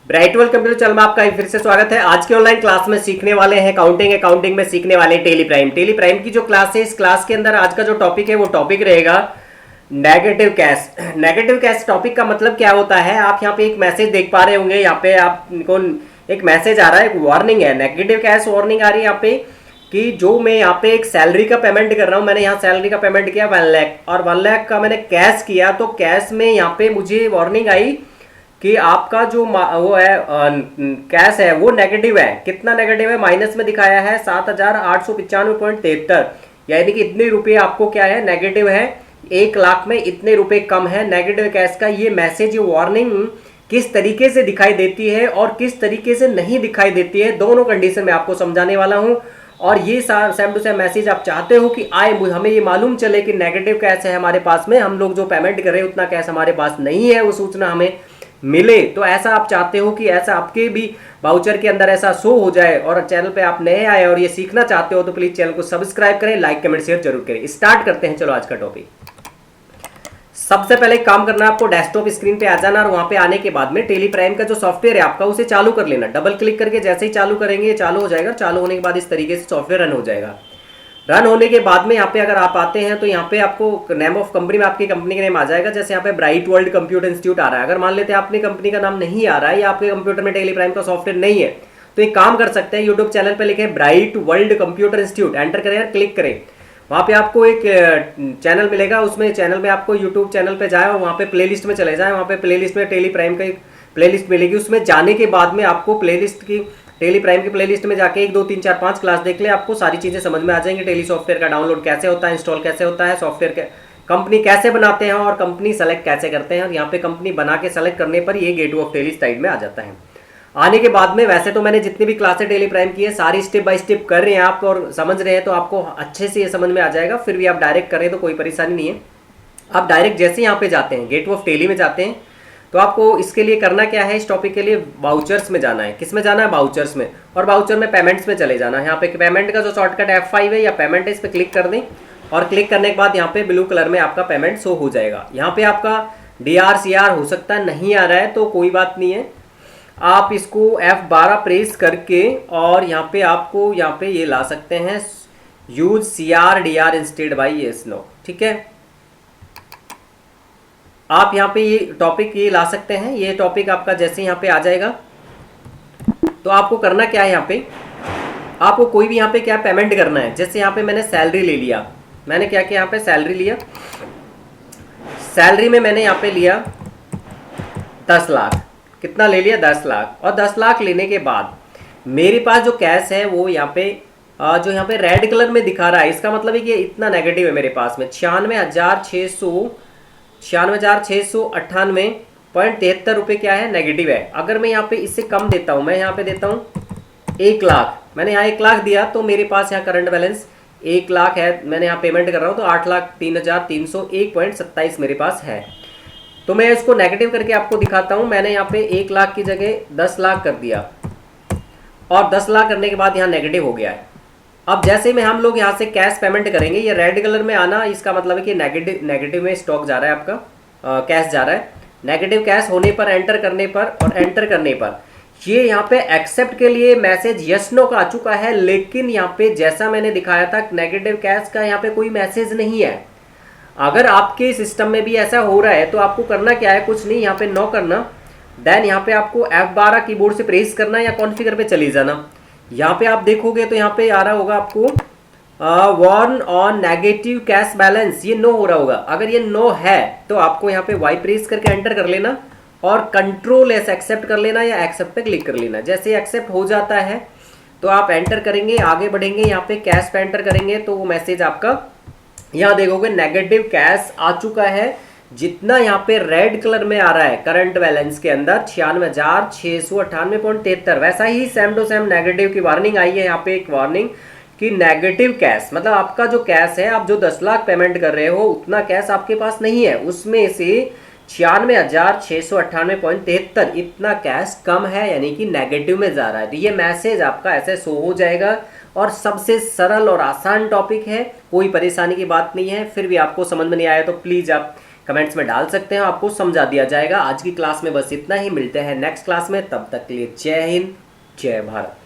ब्राइटवेल computer channel में आपका फिर से स्वागत है। आज के ऑनलाइन क्लास में सीखने वाले हैं अकाउंटिंग में सीखने वाले टेली प्राइम की जो क्लास है। इस क्लास के अंदर आज का जो टॉपिक है वो टॉपिक रहेगा negative cash. Negative cash topic का मतलब क्या होता है, आप यहाँ पे एक मैसेज देख पा रहे होंगे। यहाँ पे आपको एक मैसेज आ रहा है, एक वार्निंग है, नेगेटिव कैश वार्निंग आ रही है यहाँ पे कि जो मैं यहाँ पे एक सैलरी का पेमेंट कर रहा हूँ, मैंने यहाँ सैलरी का पेमेंट किया 1 लाख और 1 लाख का मैंने कैश किया, तो कैश में यहाँ पे मुझे वार्निंग आई कि आपका जो वो है कैश है वो नेगेटिव है। कितना नेगेटिव है, माइनस में दिखाया है 7,895.73, यानी कि इतने रुपए आपको क्या है नेगेटिव है, 1 लाख में इतने रुपए कम है नेगेटिव कैश का। ये मैसेज, ये वार्निंग किस तरीके से दिखाई देती है और किस तरीके से नहीं दिखाई देती है, दोनों कंडीशन में आपको समझाने वाला हूं। और ये सेम टू सेम मैसेज आप चाहते हो कि आए, हमें ये मालूम चले कि नेगेटिव कैश है हमारे पास में, हम लोग जो पेमेंट कर रहे हैं उतना कैश हमारे पास नहीं है, वो सूचना हमें मिले। तो ऐसा आप चाहते हो कि ऐसा आपके भी वाउचर के अंदर ऐसा शो हो जाए, और चैनल पे आप नए आए और ये सीखना चाहते हो तो प्लीज चैनल को सब्सक्राइब करें, लाइक कमेंट शेयर जरूर करें। स्टार्ट करते हैं, चलो आज का टॉपिक। सबसे पहले काम करना है आपको, डेस्कटॉप स्क्रीन पे आ जाना और वहां पे आने के बाद में टेली प्राइम का जो सॉफ्टवेयर है आपका उसे चालू कर लेना। डबल क्लिक करके जैसे ही चालू करेंगे ये चालू हो जाएगा। चालू होने के बाद इस तरीके से सॉफ्टवेयर रन हो जाएगा। रन होने के बाद में यहाँ पे अगर आप आते हैं तो यहाँ पे आपको नेम ऑफ कंपनी में आपकी कंपनी का नेम आ जाएगा। जैसे यहाँ पे ब्राइट वर्ल्ड कंप्यूटर इंस्टीट्यूट आ रहा है, अगर मान लेते हैं आपने कंपनी का नाम नहीं आ रहा है या आपके कंप्यूटर में टेली प्राइम का सॉफ्टवेयर नहीं है, तो एक काम कर सकते हैं, यूट्यूब चैनल पे लिखे bright world computer institute, enter करें, क्लिक करें, वहाँ पे आपको एक चैनल मिलेगा। उसमें चैनल में आपको यूट्यूब चैनल पे जाए और वहाँ पे प्लेलिस्ट में चले जाए, वहाँ पे प्लेलिस्ट में टेली प्राइम का एक प्लेलिस्ट मिलेगी। उसमें जाने के बाद में आपको प्लेलिस्ट की, टेली प्राइम की प्लेलिस्ट में जाके 1 2 3 4 5 क्लास देख ले, आपको सारी चीजें समझ में आ जाएंगी। टेली सॉफ्टवेयर का डाउनलोड कैसे होता है, इंस्टॉल कैसे होता है, सॉफ्टवेयर कंपनी कैसे बनाते हैं और कंपनी सेलेक्ट कैसे करते हैं। और यहाँ पे कंपनी बना के सेलेक्ट करने पर ये गेटवे ऑफ टेली साइड में आ जाता है। आने के बाद में वैसे तो मैंने जितनी भी क्लासें टेली प्राइम की है सारी स्टेप बाय स्टेप कर रहे हैं आप और समझ रहे हैं, तो आपको अच्छे से ये समझ में आ जाएगा। फिर भी आप डायरेक्ट करें तो कोई परेशानी नहीं है। आप डायरेक्ट जैसे यहाँ पे जाते हैं, गेटवे ऑफ टेली में जाते हैं, तो आपको इसके लिए करना क्या है, इस टॉपिक के लिए वाउचर्स में जाना है। किस में जाना है, वाउचर्स में, और वाउचर में पेमेंट्स में चले जाना है। यहाँ पे पेमेंट का जो शॉर्टकट F5 है या पेमेंट है, इस पर क्लिक कर दें और क्लिक करने के बाद यहाँ पे ब्लू कलर में आपका पेमेंट शो हो जाएगा। यहाँ पे आपका DR CR हो सकता है नहीं आ रहा है तो कोई बात नहीं है, आप इसको F12 प्रेस करके और यहाँ पे आपको यहाँ पे ये ला सकते हैं, use CR DR instead by yes no, ठीक है। आप यहाँ पे ये टॉपिक ये ला सकते हैं। ये टॉपिक आपका जैसे यहाँ पे आ जाएगा तो आपको करना क्या है, यहाँ पे आपको कोई भी यहाँ पे क्या पेमेंट करना है। जैसे यहाँ पे मैंने सैलरी ले लिया, मैंने क्या किया, यहाँ पे सैलरी लिया, सैलरी में मैंने यहाँ पे लिया 10 लाख। कितना ले लिया, 10 लाख। और 10 लाख लेने के बाद मेरे पास जो कैश है वो यहाँ पे जो यहाँ पे रेड कलर में दिखा रहा है, इसका मतलब है कि इतना नेगेटिव है मेरे पास में, 96,698.73 रुपये क्या है, नेगेटिव है। अगर मैं यहाँ पे इससे कम देता हूँ, मैं यहाँ पे देता हूँ 1 लाख, मैंने यहाँ 1 लाख दिया तो मेरे पास यहाँ करंट बैलेंस 1 लाख है, मैंने यहाँ पेमेंट कर रहा हूँ तो 8,03,301.27 मेरे पास है। तो मैं इसको नेगेटिव करके आपको दिखाता हूँ। मैंने यहाँ पे 1 लाख की जगह 10 लाख कर दिया और 10 लाख करने के बाद यहाँ नेगेटिव हो गया है। अब जैसे में हम लोग यहाँ से कैश पेमेंट करेंगे, ये रेड कलर में आना, इसका मतलब है कि नेगेटिव में स्टॉक जा रहा है आपका, कैश जा रहा है। नेगेटिव कैश होने पर, एंटर करने पर और एंटर करने पर ये यहाँ पे एक्सेप्ट के लिए मैसेज यस नो का आ चुका है, लेकिन यहाँ पे जैसा मैंने दिखाया था नेगेटिव कैश का यहाँ पे कोई मैसेज नहीं है। अगर आपके सिस्टम में भी ऐसा हो रहा है तो आपको करना क्या है, कुछ नहीं, यहाँ पे नो करना, देन यहाँ पे आपको F12 कीबोर्ड से प्रेस करना या कॉन्फ़िगर पे चले जाना। यहाँ पे आप देखोगे तो यहाँ पे आ रहा होगा आपको warn on negative cash balance, ये नो हो रहा होगा। अगर ये नो है तो आपको यहाँ पे वाई प्रेस करके एंटर कर लेना और कंट्रोल एस एक्सेप्ट कर लेना या एक्सेप्ट पे क्लिक कर लेना। जैसे एक्सेप्ट हो जाता है तो आप एंटर करेंगे, आगे बढ़ेंगे, यहाँ पे कैश पे एंटर करेंगे तो वो मैसेज आपका यहाँ देखोगे नेगेटिव कैश आ चुका है। जितना यहाँ पे रेड कलर में आ रहा है करंट बैलेंस के अंदर 96,698.73, वैसा ही सेम टू सेम नेगेटिव की वार्निंग आई है। यहाँ पे एक वार्निंग कि नेगेटिव कैश, मतलब आपका जो कैश है, आप जो 10 लाख पेमेंट कर रहे हो उतना कैश आपके पास नहीं है, उसमें से 96,698.73 इतना कैश कम है, यानी कि नेगेटिव में जा रहा है। तो ये मैसेज आपका ऐसे शो हो जाएगा और सबसे सरल और आसान टॉपिक है, कोई परेशानी की बात नहीं है। फिर भी आपको समझ में नहीं आया तो प्लीज़ आप कमेंट्स में डाल सकते हैं, आपको समझा दिया जाएगा। आज की क्लास में बस इतना ही, मिलते हैं नेक्स्ट क्लास में, तब तक के लिए जय हिंद जय भारत।